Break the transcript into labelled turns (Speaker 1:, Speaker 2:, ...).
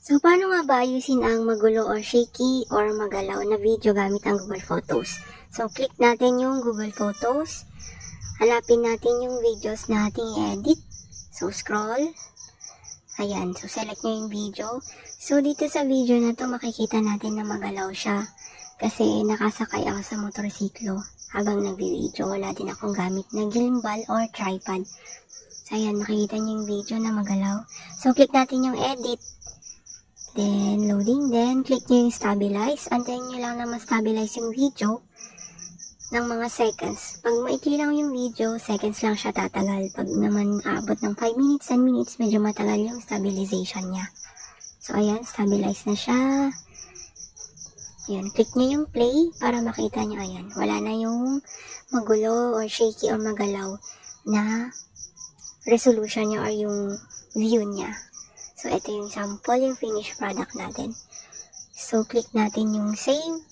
Speaker 1: So, paano nga ba ayusin ang magulo or shaky or magalaw na video gamit ang Google Photos? So, click natin yung Google Photos. Hanapin natin yung videos na ating i-edit. So, scroll. Ayan. So, select nyo yung video. So, dito sa video na to makikita natin na magalaw siya. Kasi nakasakay ako sa motorsiklo habang nag-video. Wala din akong gamit na gimbal or tripod. So, ayan. Makikita nyo yung video na magalaw. So, click natin yung edit. Then, loading. Then, click nyo yung stabilize. Antayin nyo lang na ma-stabilize yung video ng mga seconds. Pag maikli lang yung video, seconds lang siya tatagal. Pag naman aabot ng 5 minutes, 10 minutes, medyo matagal yung stabilization niya. So, ayan, stabilize na siya. Ayan, click nyo yung play para makita nyo, ayan. Wala na yung magulo or shaky or magalaw na resolution niya or yung view niya. So, ito yung sample, yung finished product natin. So, click natin yung save.